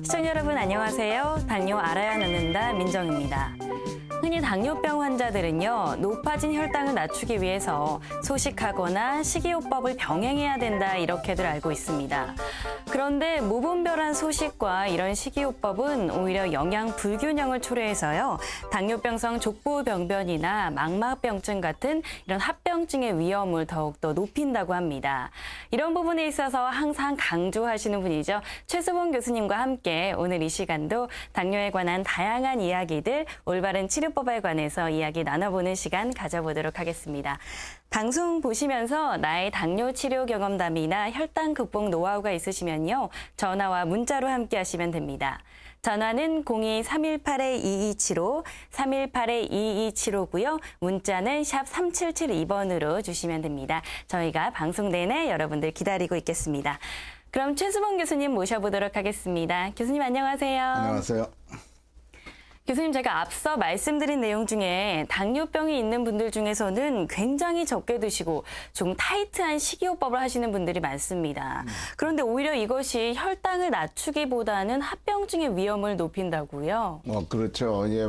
시청자 여러분 안녕하세요. 당뇨 알아야 낫는다 민정입니다. 흔히 당뇨병 환자들은요, 높아진 혈당을 낮추기 위해서 소식하거나 식이요법을 병행해야 된다 이렇게들 알고 있습니다. 그런데 무분별한 소식과 이런 식이요법은 오히려 영양 불균형을 초래해서요, 당뇨병성 족부병변이나 망막병증 같은 이런 합병증의 위험을 더욱더 높인다고 합니다. 이런 부분에 있어서 항상 강조하시는 분이죠. 최수봉 교수님과 함께 오늘 이 시간도 당뇨에 관한 다양한 이야기들, 올바른 치료법에 관해서 이야기 나눠보는 시간 가져보도록 하겠습니다. 방송 보시면서 나의 당뇨 치료 경험담이나 혈당 극복 노하우가 있으시면요, 전화와 문자로 함께 하시면 됩니다. 전화는 02-318-2275, 318-2275고요. 문자는 샵 3772번으로 주시면 됩니다. 저희가 방송 내내 여러분들 기다리고 있겠습니다. 그럼 최수봉 교수님 모셔보도록 하겠습니다. 교수님 안녕하세요. 안녕하세요. 교수님, 제가 앞서 말씀드린 내용 중에 당뇨병이 있는 분들 중에서는 굉장히 적게 드시고 좀 타이트한 식이요법을 하시는 분들이 많습니다. 그런데 오히려 이것이 혈당을 낮추기보다는 합병증의 위험을 높인다고요? 그렇죠. 이제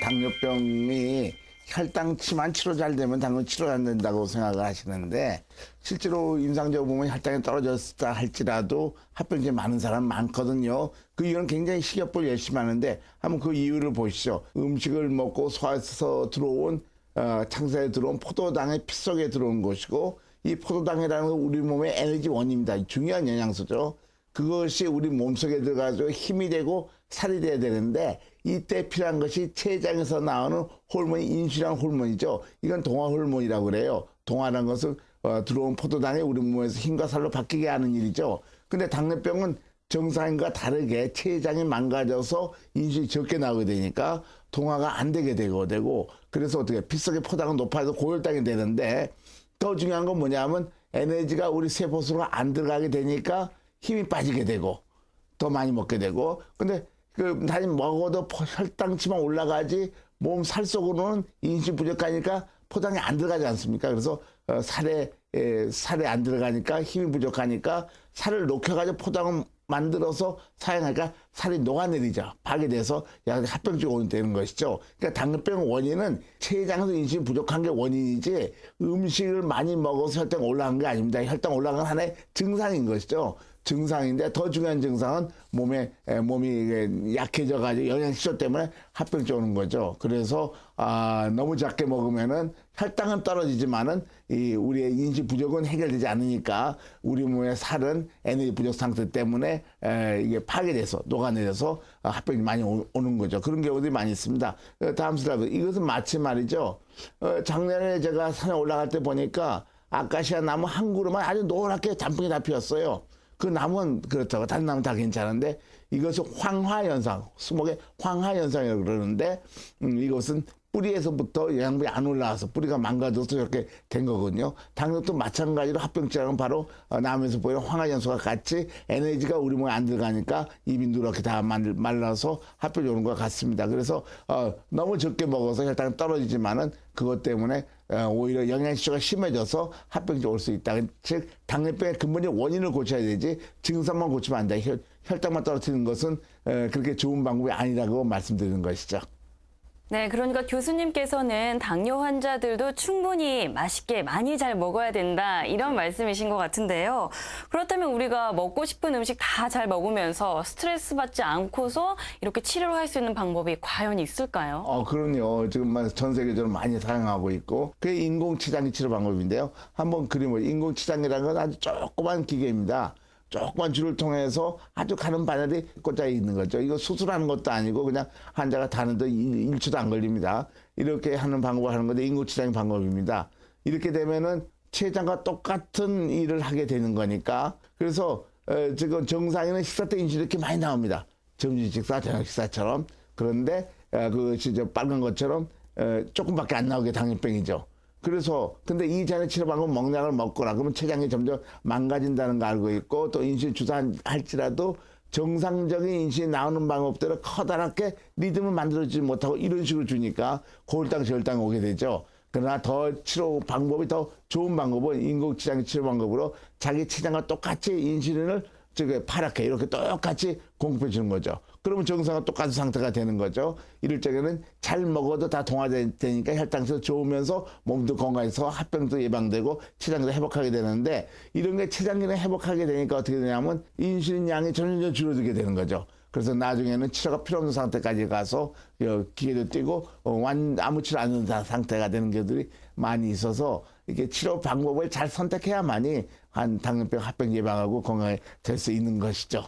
당뇨병이 혈당치만 치료 잘 되면 당뇨 치료 안 된다고 생각을 하시는데, 실제로 임상적으로 보면 혈당이 떨어졌다 할지라도 합병증이 많은 사람 많거든요. 그 이유는 굉장히 식이요법을 열심히 하는데, 한번 그 이유를 보시죠. 음식을 먹고 소화해서 들어온 창자에 들어온 포도당의 피 속에 들어온 것이고, 이 포도당이라는 건 우리 몸의 에너지 원입니다. 중요한 영양소죠. 그것이 우리 몸속에 들어가서 힘이 되고 살이 돼야 되는데, 이때 필요한 것이 췌장에서 나오는 호르몬이 인슐린 호르몬이죠. 이건 동화 호르몬이라고 그래요. 동화라는 것은 들어온 포도당이 우리 몸에서 힘과 살로 바뀌게 하는 일이죠. 근데 당뇨병은 정상인과 다르게 췌장이 망가져서 인슐린이 적게 나오게 되니까 동화가 안 되게 되고, 그래서 어떻게 피 속의 포도당은 높아서 고혈당이 되는데, 더 중요한 건 뭐냐면 에너지가 우리 세포 속으로 안 들어가게 되니까 힘이 빠지게 되고 더 많이 먹게 되고, 근데 단지 먹어도 혈당치만 올라가지 몸 살 속으로는 인슐린 부족하니까 포당이 안 들어가지 않습니까? 그래서 살에 안 들어가니까 힘이 부족하니까 살을 녹여가지고 포당을 만들어서 사용하니까 살이 녹아내리죠. 파괴돼서 합병증이 원인이 되는 것이죠. 그러니까 당뇨병 원인은 췌장에서 인슐린 부족한 게 원인이지 음식을 많이 먹어서 혈당 올라간 게 아닙니다. 혈당 올라간 하나의 증상인 것이죠. 증상인데, 더 중요한 증상은 몸이 약해져가지고 영양실조 때문에 합병증 오는 거죠. 그래서 너무 작게 먹으면은 혈당은 떨어지지만은 우리의 인슐린 부족은 해결되지 않으니까 우리 몸의 살은 에너지 부족 상태 때문에 이게 파괴돼서 녹아내려서 합병이 많이 오는 거죠. 그런 경우들이 많이 있습니다. 다음 슬라이드. 이것은 마치 말이죠. 작년에 제가 산에 올라갈 때 보니까 아카시아 나무 한 그루만 아주 노랗게 단풍이 다 피었어요. 그 나무는 그렇다고 다른 나무는 다 괜찮은데, 이것은 황화현상, 수목의 황화현상이라고 그러는데, 이것은 뿌리에서부터 영양분이 안 올라와서 뿌리가 망가져서 저렇게 된 거거든요. 당뇨도 마찬가지로 합병증은 바로 나무에서 보이는 황화현상과 같이 에너지가 우리 몸에 안 들어가니까 입이 누렇게 다 말라서 합병이 오는 것 같습니다. 그래서 너무 적게 먹어서 혈당이 떨어지지만은 그것 때문에 오히려 영양실조가 심해져서 합병증이 올 수 있다. 즉 당뇨병의 근본적 원인을 고쳐야 되지 증상만 고치면 안 돼. 혈당만 떨어뜨리는 것은 그렇게 좋은 방법이 아니라고 말씀드리는 것이죠. 네, 그러니까 교수님께서는 당뇨 환자들도 충분히 맛있게 많이 잘 먹어야 된다, 이런 말씀이신 것 같은데요. 그렇다면 우리가 먹고 싶은 음식 다 잘 먹으면서 스트레스 받지 않고서 이렇게 치료를 할 수 있는 방법이 과연 있을까요? 그럼요. 지금 전 세계적으로 많이 사용하고 있고, 그게 인공치장기 치료 방법인데요. 한번 그림을, 인공치장이라는 건 아주 조그만 기계입니다. 조그만 줄을 통해서 아주 가는 바늘이 꽂아 있는 거죠. 이거 수술하는 것도 아니고 그냥 환자가 다는데 1초도 안 걸립니다. 이렇게 하는 방법을 하는 건데 인공치장 방법입니다. 이렇게 되면은 췌장과 똑같은 일을 하게 되는 거니까. 그래서 지금 정상인은 식사 때 인슐린이 이렇게 많이 나옵니다. 점심 식사, 저녁 식사처럼. 그런데 그것이 빨간 것처럼 조금밖에 안 나오게 당뇨병이죠. 그래서 근데 이 전에 치료 방법 먹약을 먹거나 그러면 췌장이 점점 망가진다는 걸 알고 있고, 또 인슐린 주사할지라도 정상적인 인슐린이 나오는 방법대로 커다랗게 리듬을 만들어주지 못하고 이런 식으로 주니까 고혈당, 저혈당이 오게 되죠. 그러나 더 치료 방법이 더 좋은 방법은 인공치장기 치료 방법으로 자기 치장과 똑같이 인슐린을 파랗게 이렇게 똑같이 공급해 주는 거죠. 그러면 정상과 똑같은 상태가 되는 거죠. 이럴 적에는 잘 먹어도 다 동화되니까 혈당도 좋으면서 몸도 건강해서 합병도 예방되고 췌장기도 회복하게 되는데 이런 게 췌장기는 회복하게 되니까 어떻게 되냐면 인슐린 양이 점점 줄어들게 되는 거죠. 그래서 나중에는 치료가 필요 없는 상태까지 가서 기계도 뛰고 아무 치료 안 하는 상태가 되는 경우들이 많이 있어서 이렇게 치료 방법을 잘 선택해야만이 당뇨병 합병 예방하고 건강해 될 수 있는 것이죠.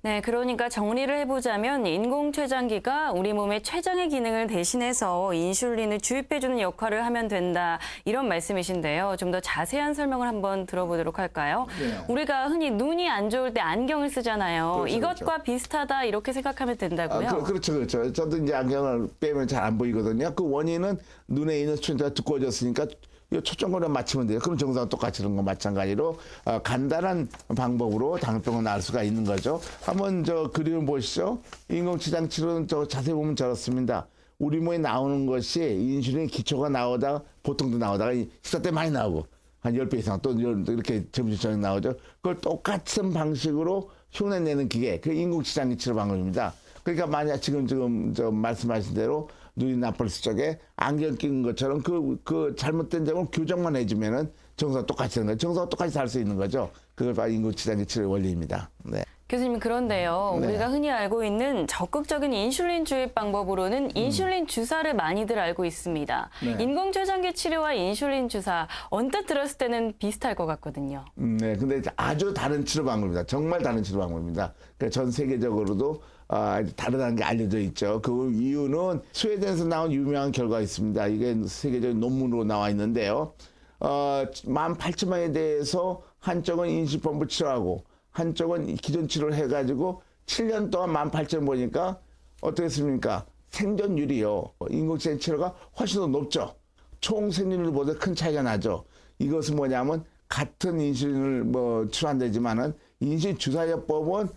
네, 그러니까 정리를 해보자면 인공췌장기가 우리 몸의 췌장의 기능을 대신해서 인슐린을 주입해주는 역할을 하면 된다 이런 말씀이신데요. 좀 더 자세한 설명을 한번 들어보도록 할까요? 네. 우리가 흔히 눈이 안 좋을 때 안경을 쓰잖아요. 그렇죠, 이것과 그렇죠. 비슷하다 이렇게 생각하면 된다고요? 그렇죠, 그렇죠. 저도 이제 안경을 빼면 잘 안 보이거든요. 그 원인은 눈에 있는 수치가 두꺼워졌으니까 이 초점거리만 맞추면 돼요. 그럼 정상과 똑같이 그런 거 마찬가지로 간단한 방법으로 당뇨병을 나을 수가 있는 거죠. 한번 그림을 보시죠. 인공치장 치료는 자세히 보면 저렇습니다. 우리 몸에 나오는 것이 인슐린 기초가 나오다가 보통도 나오다가 식사 때 많이 나오고 한 10배 이상 또 이렇게 점심저녁 나오죠. 그걸 똑같은 방식으로 흉내내는 기계, 그 인공치장기 치료 방법입니다. 그러니까 만약 지금 말씀하신 대로 눈이 나빴을 적에 안경 끼는 것처럼 그 잘못된 점을 교정만 해주면은 정상 똑같이 되는 거죠. 정상 똑같이 살 수 있는 거죠. 그걸 바로 인공치장기 치료의 원리입니다. 네. 교수님 그런데요. 네. 우리가 흔히 알고 있는 적극적인 인슐린 주입 방법으로는 인슐린 주사를 많이들 알고 있습니다. 네. 인공췌장기 치료와 인슐린 주사 언뜻 들었을 때는 비슷할 것 같거든요. 네. 근데 아주 다른 치료 방법입니다. 정말 다른 치료 방법입니다. 그러니까 전 세계적으로도 다르다는 게 알려져 있죠. 그 이유는 스웨덴에서 나온 유명한 결과가 있습니다. 이게 세계적인 논문으로 나와 있는데요. 18,000명에 대해서 한쪽은 인슐린펌프 치료하고 한쪽은 기존 치료를 해가지고 7년 동안 18,000 보니까 어떻겠습니까? 생존율이요. 인공지능 치료가 훨씬 더 높죠. 총 생존율보다 큰 차이가 나죠. 이것은 뭐냐면 같은 인슐린을 치료한다지만은 인슐린 주사요법은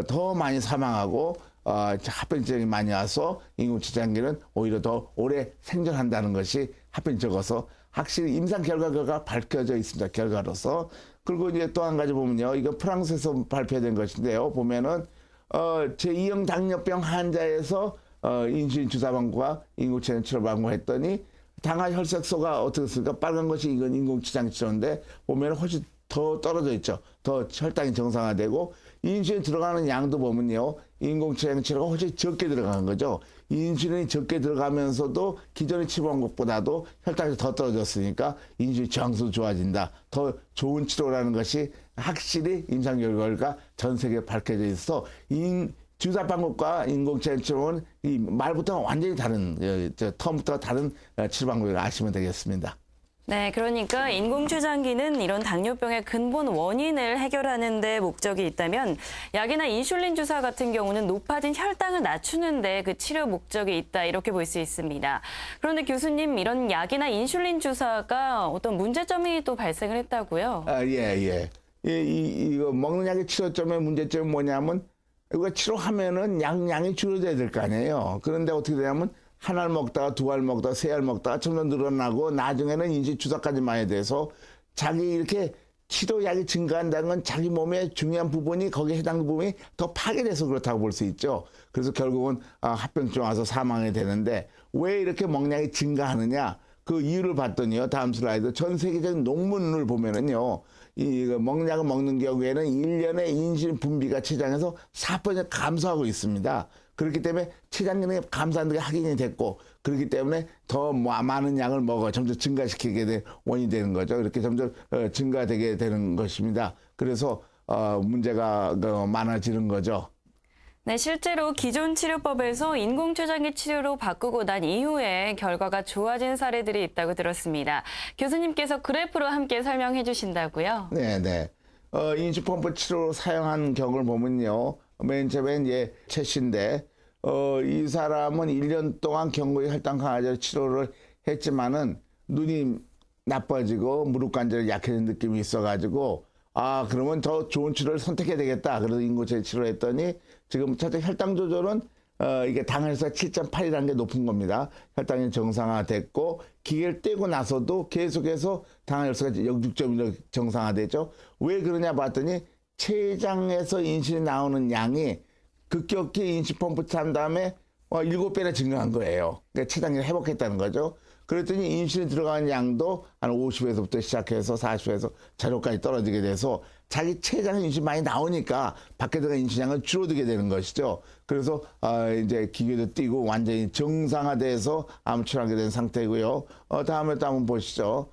더 많이 사망하고 합병증이 많이 와서 인공치장기는 오히려 더 오래 생존한다는 것이 합병이 적어서 확실히 임상 결과가 밝혀져 있습니다. 결과로서. 그리고 이제 또 한 가지 보면요. 이거 프랑스에서 발표된 것인데요. 보면은 제2형 당뇨병 환자에서 인슐린 주사 방법과 인공치장 치료 방법 했더니 당화 혈색소가 어떻습니까? 빨간 것이 이건 인공치장 치료인데 보면 훨씬 더 떨어져 있죠. 더 혈당이 정상화되고 인슐린 들어가는 양도 보면요. 인공치장 치료가 훨씬 적게 들어가는 거죠. 인슐린이 적게 들어가면서도 기존의 치료 방법보다도 혈당이 더 떨어졌으니까 인슐린 저항성도 좋아진다. 더 좋은 치료라는 것이 확실히 임상 결과가 전 세계에 밝혀져 있어 주사 방법과 인공치장 치료는 이 말부터 완전히 다른 처음부터 다른 치료 방법을 아시면 되겠습니다. 네, 그러니까 인공췌장기는 이런 당뇨병의 근본 원인을 해결하는 데 목적이 있다면 약이나 인슐린 주사 같은 경우는 높아진 혈당을 낮추는 데 그 치료 목적이 있다 이렇게 볼 수 있습니다. 그런데 교수님 이런 약이나 인슐린 주사가 어떤 문제점이 또 발생을 했다고요? 예. 이거 먹는 약의 치료점의 문제점이 뭐냐면 이거 치료하면은 양이 줄어들어야 될 거 아니에요. 그런데 어떻게 되냐면 한 알 먹다가 두 알 먹다가 세 알 먹다가 점점 늘어나고 나중에는 인슐린 주사까지 많이 돼서 자기 이렇게 치료약이 증가한다는 건 자기 몸의 중요한 부분이 거기에 해당하는 부분이 더 파괴돼서 그렇다고 볼 수 있죠. 그래서 결국은 합병증 와서 사망이 되는데 왜 이렇게 먹량이 증가하느냐 그 이유를 봤더니요. 다음 슬라이드 전 세계적인 논문을 보면은요. 이 먹약을 먹는 경우에는 1년에 인슐린 분비가 췌장에서 4% 감소하고 있습니다. 그렇기 때문에 췌장 기능이 감소하는 게 확인이 됐고 그렇기 때문에 더 많은 양을 먹어 점점 증가시키게 된 원인이 되는 거죠. 이렇게 점점 증가되게 되는 것입니다. 그래서 문제가 많아지는 거죠. 네, 실제로 기존 치료법에서 인공췌장기 치료로 바꾸고 난 이후에 결과가 좋아진 사례들이 있다고 들었습니다. 교수님께서 그래프로 함께 설명해 주신다고요? 네. 인슐린펌프 치료로 사용한 경우를 보면요. 맨 처음엔 최 씨인데 이 사람은 1년 동안 경구의 혈당 강화제 치료를 했지만은 눈이 나빠지고 무릎 관절이 약해진 느낌이 있어가지고 그러면 더 좋은 치료를 선택해야 되겠다. 그래서 인공치료 치료를 했더니 지금 첫째 혈당 조절은 이게 당혈수가 7.8이라는 게 높은 겁니다. 혈당이 정상화됐고 기계를 떼고 나서도 계속해서 당혈수가 6.1로 정상화되죠. 왜 그러냐 봤더니 췌장에서 인슐린이 나오는 양이 급격히 인슐린 펌프 찬 다음에 7배나 증가한 거예요. 그러니까 췌장이 회복했다는 거죠. 그랬더니 인슐린 들어가는 양도 한 50에서부터 시작해서 40에서 제로까지 떨어지게 돼서 자기 췌장에 인슐린 많이 나오니까 밖에 들어간 인슐린 양은 줄어들게 되는 것이죠. 그래서 이제 기계도 띄고 완전히 정상화돼서 암출하게 된 상태고요. 다음에 또 한번 보시죠.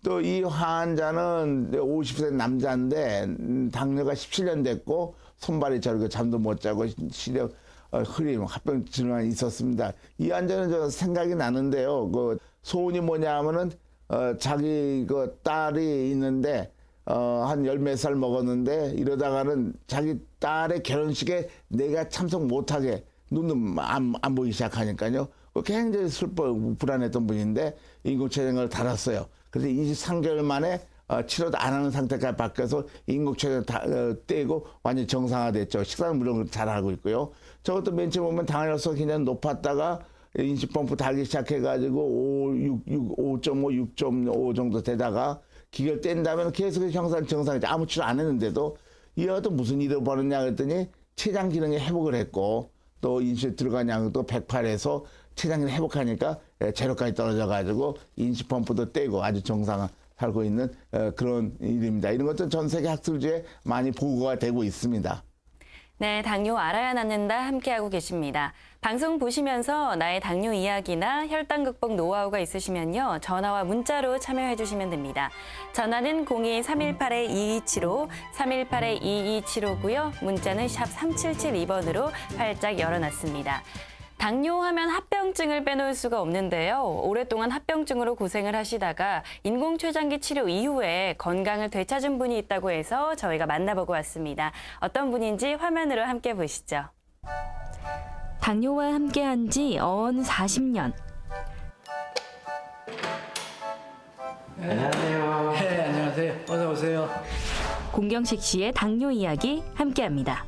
또 이 환자는 50세 남자인데 당뇨가 17년 됐고 손발이 저리고 잠도 못 자고 시력 흐림, 합병 질환이 있었습니다. 이 환자는 저 생각이 나는데요. 그 소원이 뭐냐면은 자기 그 딸이 있는데 한 10몇 살 먹었는데 이러다가는 자기 딸의 결혼식에 내가 참석 못하게 눈도 안 보이기 시작하니까요. 굉장히 슬퍼 불안했던 분인데 인공췌장을 달았어요. 그래서 23개월 만에 치료도 안 하는 상태까지 바뀌어서 인공췌장 떼고 완전히 정상화됐죠. 식사는 물론 잘하고 있고요. 저것도 맨 처음 보면 당혈수가 굉장히 높았다가 인슐린 펌프 달기 시작해가지고 5.5, 6.5 정도 되다가 기계를 뗀 다음에 계속 정상이죠. 아무 치료 안 했는데도 이어도 무슨 일을 벌였냐 그랬더니 췌장 기능이 회복을 했고 또 인슐린 들어간 양도 108에서 췌장 기능 회복하니까 제로까지 떨어져가지고 인슐린 펌프도 떼고 아주 정상화 살고 있는 그런 일입니다. 이런 것도 전 세계 학술지에 많이 보고가 되고 있습니다. 네, 당뇨 알아야 낫는다 함께하고 계십니다. 방송 보시면서 나의 당뇨 이야기나 혈당 극복 노하우가 있으시면요. 전화와 문자로 참여해 주시면 됩니다. 전화는 02-318-2275, 318-2275고요. 문자는 샵 3772번으로 활짝 열어놨습니다. 당뇨하면 합병증을 빼놓을 수가 없는데요. 오랫동안 합병증으로 고생을 하시다가 인공췌장기 치료 이후에 건강을 되찾은 분이 있다고 해서 저희가 만나보고 왔습니다. 어떤 분인지 화면으로 함께 보시죠. 당뇨와 함께한 지 언 40년. 안녕하세요. 네, 안녕하세요. 어서 오세요. 공경식 씨의 당뇨 이야기 함께합니다.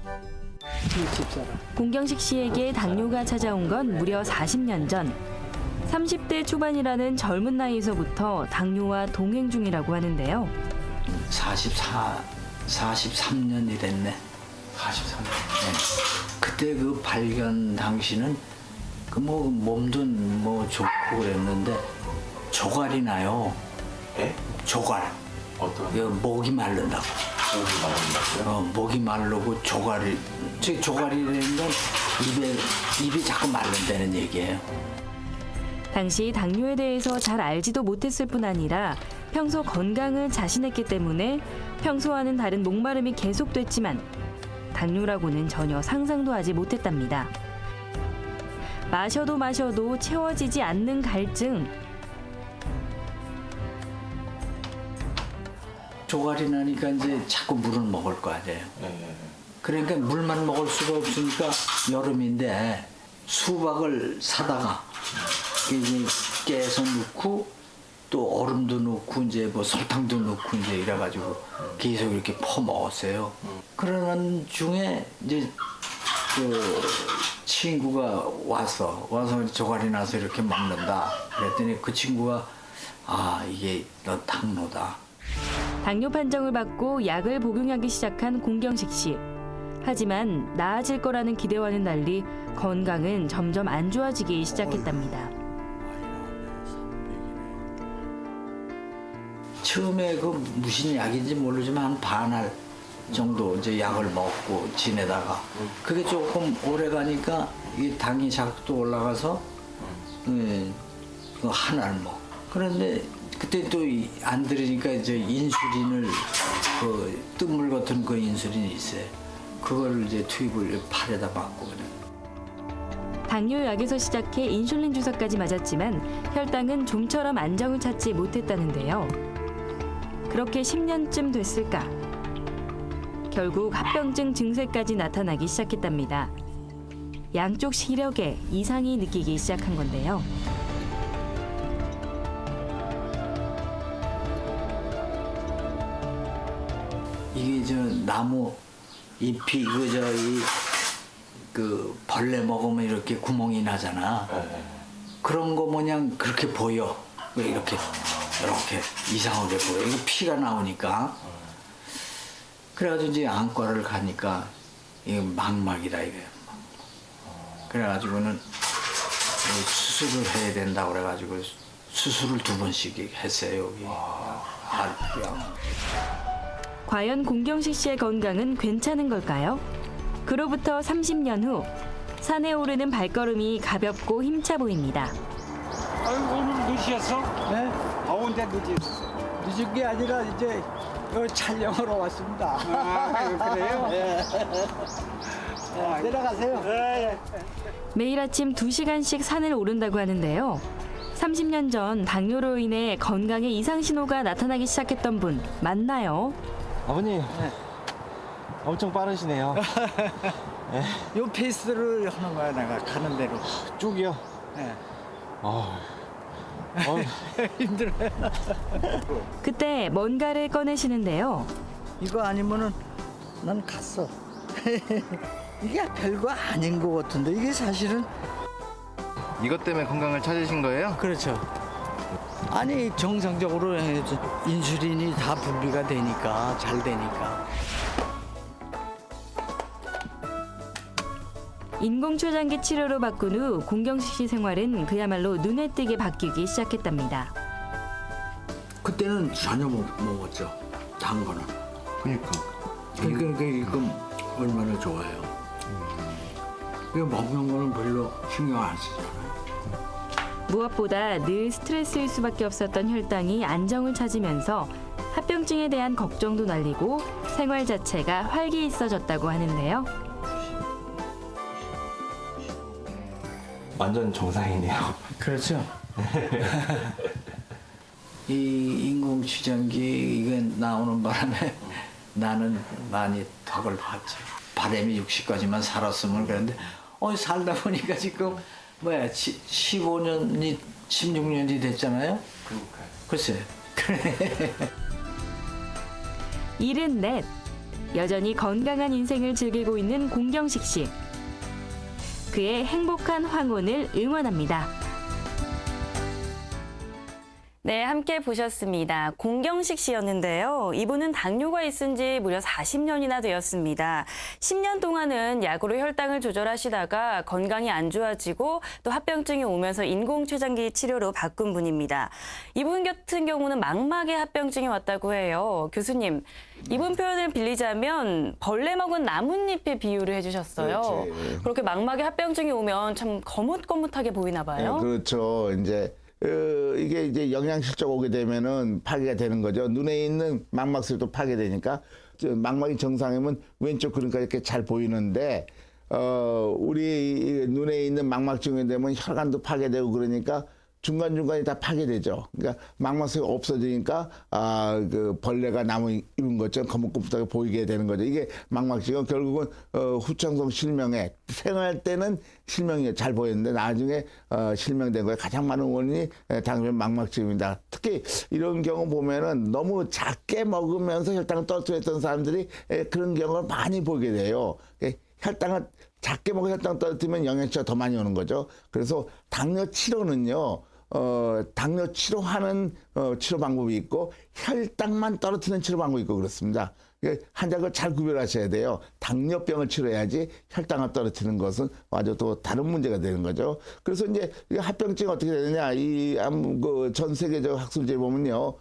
집사람. 공경식 씨에게 당뇨가 찾아온 건 무려 40년 전. 30대 초반이라는 젊은 나이에서부터 당뇨와 동행 중이라고 하는데요. 43년이 됐네. 43년. 네. 그때 그 발견 당시는 그 뭐 몸도 뭐 좋고 그랬는데 조갈이 나요. 예? 조갈. 어떤 그 목이 마른다고. 목이 말한다고요? 목이 마르고 조갈이 조갈이라는 건 입이 자꾸 마른다는 얘기예요. 당시 당뇨에 대해서 잘 알지도 못했을 뿐 아니라 평소 건강을 자신했기 때문에 평소와는 다른 목마름이 계속됐지만 당뇨라고는 전혀 상상도 하지 못했답니다. 마셔도 채워지지 않는 갈증. 조갈이 나니까 이제 자꾸 물을 먹을 거 아니에요. 예. 그러니까 물만 먹을 수가 없으니까 여름인데 수박을 사다가 이제 깨서 넣고 또 얼음도 넣고 이제 뭐 설탕도 넣고 이제 이래가지고 계속 이렇게 퍼 먹었어요. 그러는 중에 이제 그 친구가 와서 조갈이 나서 이렇게 먹는다. 그랬더니 그 친구가 이게 너 당뇨다. 당뇨 판정을 받고 약을 복용하기 시작한 공경식 씨. 하지만 나아질 거라는 기대와는 달리 건강은 점점 안 좋아지기 시작했답니다. 처음에 그 무슨 약인지 모르지만 한 반알 정도 이제 약을 먹고 지내다가 그게 조금 오래 가니까 이 당이 자꾸 올라가서 그 한 알 먹. 그런데 그때 또 안 들으니까 이제 인슐린을 그 뜬물 같은 그 인슐린이 있어요. 그걸 이제 투입을 팔에다 맞고 그래. 당뇨약에서 시작해 인슐린 주사까지 맞았지만 혈당은 좀처럼 안정을 찾지 못했다는데요. 그렇게 10년쯤 됐을까? 결국 합병증 증세까지 나타나기 시작했답니다. 양쪽 시력에 이상이 느끼기 시작한 건데요. 이게 저 나무 잎이 이 그 벌레 먹으면 이렇게 구멍이 나잖아. 그런 거 모양 그렇게 보여. 왜 이렇게 이상하게 보여. 이거 피가 나오니까. 그래가지고 이제 안과를 가니까 이거 망막이다 이거야. 그래가지고는 수술을 해야 된다고 그래가지고 수술을 2번씩 했어요 여기. 뼈. 과연 공경식 씨의 건강은 괜찮은 걸까요? 그로부터 30년 후 산에 오르는 발걸음이 가볍고 힘차 보입니다. 아유, 오늘 늦으셨어? 네? 더운데 늦으셨어. 늦은 게 아니라 이제 촬영하러 왔습니다. 아, 그래요? 예. 예, 내려가세요. 네. 매일 아침 2시간씩 산을 오른다고 하는데요. 30년 전 당뇨로 인해 건강에 이상 신호가 나타나기 시작했던 분 맞나요? 아버님 엄청 빠르시네요. 요 페이스를 하는 거야, 내가 가는 대로. 쭉이요. 예. 힘들어요. 그때 뭔가를 꺼내시는데요. 이거 아니면은 난 갔어. 이게 별거 아닌 것 같은데 이게 사실은 이것 때문에 건강을 찾으신 거예요? 그렇죠. 아니 정상적으로 해야지. 인슐린이 다 분비가 되니까 잘 되니까. 인공초장기 치료로 바꾼 후 공경식 씨 생활은 그야말로 눈에 띄게 바뀌기 시작했답니다. 그때는 전혀 못 먹었죠. 단 거는. 그러니까. 그러니까 이거 얼마나 좋아요. 이거 먹는 거는 별로 신경 안 쓰잖아요. 무엇보다 늘 스트레스일 수밖에 없었던 혈당이 안정을 찾으면서 합병증에 대한 걱정도 날리고 생활 자체가 활기 있어졌다고 하는데요. 완전 정상이네요. 그렇죠. 이 인공추장기 이게 나오는 바람에 나는 많이 덕을 봤죠. 바람이 60까지만 살았으면 그랬는데 살다 보니까 지금 15년이 16년이 됐잖아요. 그러니까요. 글쎄. 74. 여전히 건강한 인생을 즐기고 있는 공경식 씨. 그의 행복한 황혼을 응원합니다. 네, 함께 보셨습니다. 공경식 씨였는데요. 이분은 당뇨가 있은 지 무려 40년이나 되었습니다. 10년 동안은 약으로 혈당을 조절하시다가 건강이 안 좋아지고 또 합병증이 오면서 인공췌장기 치료로 바꾼 분입니다. 이분 같은 경우는 망막에 합병증이 왔다고 해요. 교수님, 이분 표현을 빌리자면 벌레 먹은 나뭇잎에 비유를 해주셨어요. 그렇지. 그렇게 망막에 합병증이 오면 참 거뭇거뭇하게 보이나 봐요. 네, 그렇죠. 이게 이제 영양실조가 오게 되면은 파괴가 되는 거죠. 눈에 있는 망막술도 파괴되니까 망막이 정상이면 왼쪽 그러니까 이렇게 잘 보이는데 우리 눈에 있는 망막증이 되면 혈관도 파괴되고 그러니까 중간중간이 다 파괴되죠. 그러니까 망막술이 없어지니까 그 벌레가 나무 이런 것처럼 거뭇거뭇하게 보이게 되는 거죠. 이게 망막증은 결국은 후천성 실명에 생활 때는 실명이 잘 보였는데 나중에 실명된 거에 가장 많은 원인이 당연히 망막증입니다. 특히 이런 경우 보면은 너무 작게 먹으면서 혈당을 떨어뜨렸던 사람들이 그런 경우를 많이 보게 돼요. 혈당을 작게 먹어 혈당 떨어뜨리면 영양소가 더 많이 오는 거죠. 그래서 당뇨 치료는요. 당뇨 치료하는 치료 방법이 있고 혈당만 떨어뜨리는 치료 방법이 있고 그렇습니다. 환자가 잘 구별하셔야 돼요. 당뇨병을 치료해야지 혈당을 떨어뜨리는 것은 아주 또 다른 문제가 되는 거죠. 그래서 이제 합병증이 어떻게 되느냐 전 세계적 학술지에 보면요.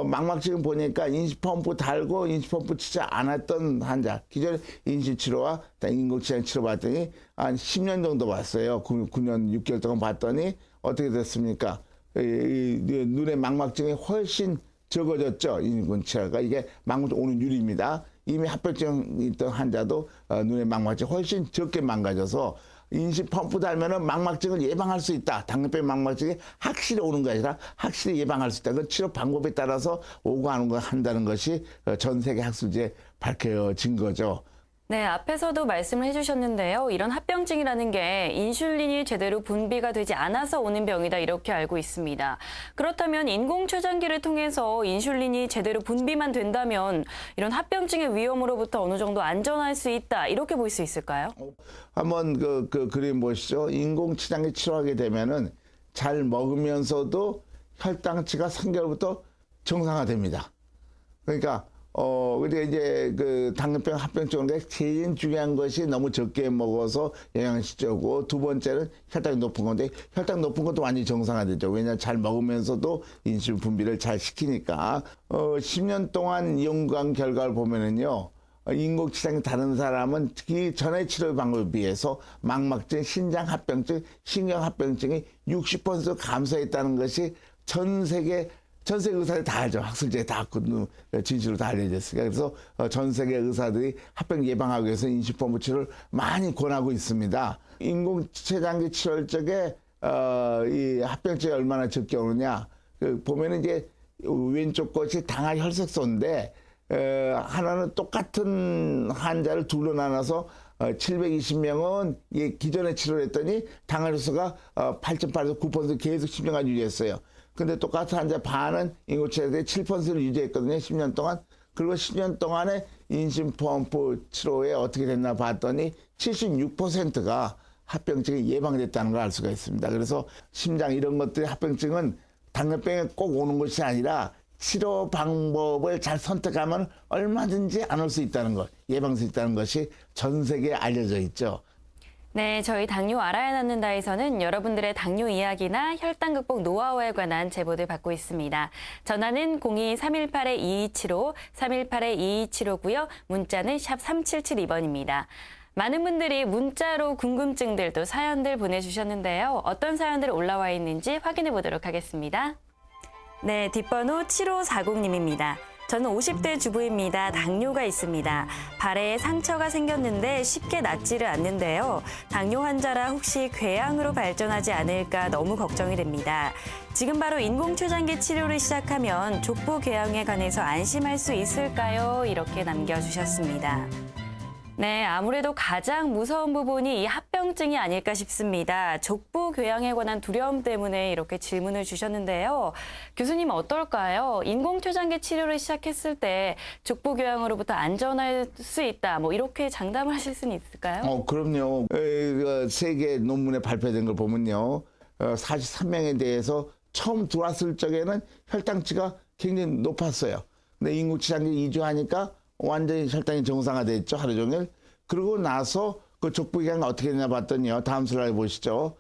망막증 보니까 인시펌프 달고 인시펌프 치지 않았던 환자 기존 인시치료와 인공치료 치료 봤더니 한 10년 정도 봤어요. 9년 6개월 동안 봤더니 어떻게 됐습니까? 눈의 망막증이 훨씬 적어졌죠. 인공치료가 이게 망막증 오는 율입니다. 이미 합병증 있던 환자도 눈의 망막증이 훨씬 적게 망가져서 인시 펌프 달면은 망막증을 예방할 수 있다. 당뇨병 망막증이 확실히 오는 것이 아니라 확실히 예방할 수 있다. 그 치료 방법에 따라서 오고 안 오고 한다는 것이 전 세계 학술지에 밝혀진 거죠. 네, 앞에서도 말씀을 해주셨는데요. 이런 합병증이라는 게 인슐린이 제대로 분비가 되지 않아서 오는 병이다 이렇게 알고 있습니다. 그렇다면 인공췌장기를 통해서 인슐린이 제대로 분비만 된다면 이런 합병증의 위험으로부터 어느 정도 안전할 수 있다 이렇게 볼 수 있을까요? 한번 그 그림 보시죠. 인공췌장기 치료하게 되면은 잘 먹으면서도 혈당치가 3개월부터 정상화됩니다. 그러니까 근데 이제 그 당뇨병 합병증에 제일 중요한 것이 너무 적게 먹어서 영양실조고 두 번째는 혈당이 높은 건데 혈당 높은 것도 완전히 정상화되죠. 왜냐하면 잘 먹으면서도 인슐린 분비를 잘 시키니까 10년 동안 연구한 결과를 보면은요. 인공췌장이 다른 사람은 특히 전에 치료 방법에 비해서 망막증, 신장합병증, 신경합병증이 60% 감소했다는 것이 전 세계 의사들이 다 알죠. 학술지에 다 진실로 다 알려졌으니까. 그래서 전 세계 의사들이 합병 예방하기 위해서 인슐린펌프 치료를 많이 권하고 있습니다. 인공췌장기 치료 쪽에 이 합병증이 얼마나 적게 오느냐. 보면은 이제 왼쪽 것이 당화 혈색소인데 하나는 똑같은 환자를 둘로 나눠서 720명은 기존에 치료를 했더니 당화혈소가 8.8에서 9% 계속 10년간 유지했어요. 근데 똑같은 환자 반은 인공췌장에 7%를 유지했거든요. 10년 동안. 그리고 10년 동안에 인슐린펌프 치료에 어떻게 됐나 봤더니 76%가 합병증이 예방됐다는 걸 알 수가 있습니다. 그래서 심장 이런 것들의 합병증은 당뇨병에 꼭 오는 것이 아니라 치료 방법을 잘 선택하면 얼마든지 안 올 수 있다는 것, 예방할 수 있다는 것이 전 세계에 알려져 있죠. 네, 저희 당뇨 알아야 낫는다에서는 여러분들의 당뇨 이야기나 혈당 극복 노하우에 관한 제보들 받고 있습니다. 전화는 02-318-2275, 318-2275고요. 문자는 샵 3772번입니다. 많은 분들이 문자로 궁금증들 또 사연들 보내주셨는데요. 어떤 사연들 올라와 있는지 확인해 보도록 하겠습니다. 네, 뒷번호 7540님입니다. 저는 50대 주부입니다. 당뇨가 있습니다. 발에 상처가 생겼는데 쉽게 낫지를 않는데요. 당뇨 환자라 혹시 궤양으로 발전하지 않을까 너무 걱정이 됩니다. 지금 바로 인공췌장기 치료를 시작하면 족부 궤양에 관해서 안심할 수 있을까요? 이렇게 남겨주셨습니다. 네, 아무래도 가장 무서운 부분이 이 합병증이 아닐까 싶습니다. 족부 궤양에 관한 두려움 때문에 이렇게 질문을 주셨는데요. 교수님 어떨까요? 인공췌장기 치료를 시작했을 때 족부 궤양으로부터 안전할 수 있다. 뭐 이렇게 장담을 하실 수는 있을까요? 그럼요. 세계 논문에 발표된 걸 보면요. 43명에 대해서 처음 들어왔을 적에는 혈당치가 굉장히 높았어요. 근데 인공췌장기 2주 하니까 완전히 혈당이 정상화됐죠. 하루 종일. 그러고 나서 그 족부 궤양 어떻게 되냐 봤더니요. 다음 슬라이드 보시죠.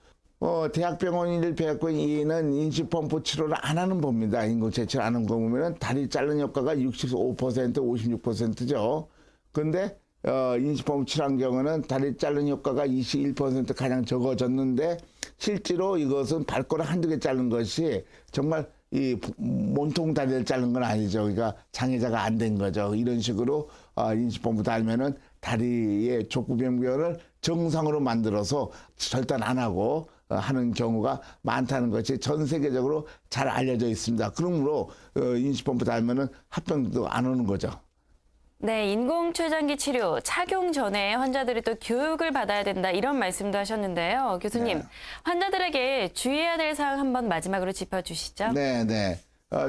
대학병원인들 배학원인은 인슐린펌프 치료를 안 하는 겁니다. 인공체 치료 안 하는 거 보면은 다리 자르는 효과가 65%, 56%죠. 근데 인슐린펌프 치료한 경우는 다리 자르는 효과가 21% 가량 적어졌는데 실제로 이것은 발가락 한두 개 자른 것이 정말 이 몸통 다리를 자른 건 아니죠. 그러니까 장애자가 안 된 거죠. 이런 식으로 인슐린펌프 달면은 다리의 족부 병변을 정상으로 만들어서 절단 안 하고 하는 경우가 많다는 것이 전 세계적으로 잘 알려져 있습니다. 그러므로 인슐린펌프 달면은 합병도 안 오는 거죠. 네, 인공췌장기 치료 착용 전에 환자들이 또 교육을 받아야 된다 이런 말씀도 하셨는데요. 교수님, 네. 환자들에게 주의해야 될 사항 한번 마지막으로 짚어주시죠. 네.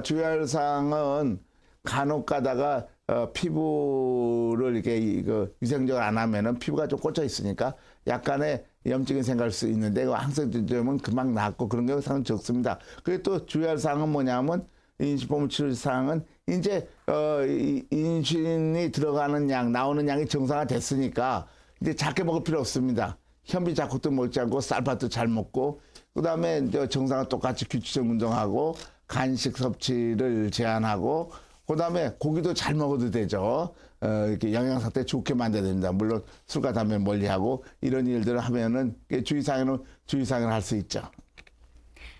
주의할 사항은 간혹 가다가 피부를 이렇게 위생적으로 안 하면은 피부가 좀 꽂혀 있으니까 약간의 염증이 생길 수 있는데 항상 좀 금방 낫고 그런 경우 상당히 적습니다. 그리고 또 주의할 사항은 뭐냐면 인슐린펌프 치료 사항은 이제 인슐린이 들어가는 양, 나오는 양이 정상화 됐으니까 이제 작게 먹을 필요 없습니다. 현미 작곡도 먹지 않고 쌀밥도 잘 먹고 그다음에 정상화 똑같이 규칙적 운동하고 간식 섭취를 제한하고 그다음에 고기도 잘 먹어도 되죠. 이렇게 영양 상태 좋게 만들어야 됩니다. 물론 술과 담배 멀리하고 이런 일들을 하면은 주의사항을 할 수 있죠.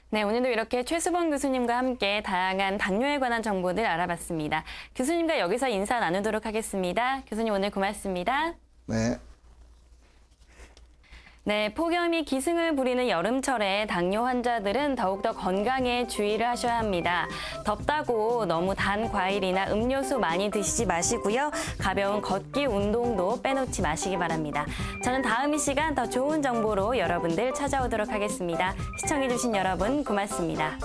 네, 오늘도 이렇게 최수범 교수님과 함께 다양한 당뇨에 관한 정보들 알아봤습니다. 교수님과 여기서 인사 나누도록 하겠습니다. 교수님 오늘 고맙습니다. 네. 네, 폭염이 기승을 부리는 여름철에 당뇨 환자들은 더욱더 건강에 주의를 하셔야 합니다. 덥다고 너무 단 과일이나 음료수 많이 드시지 마시고요. 가벼운 걷기 운동도 빼놓지 마시기 바랍니다. 저는 다음 이 시간 더 좋은 정보로 여러분들 찾아오도록 하겠습니다. 시청해주신 여러분 고맙습니다.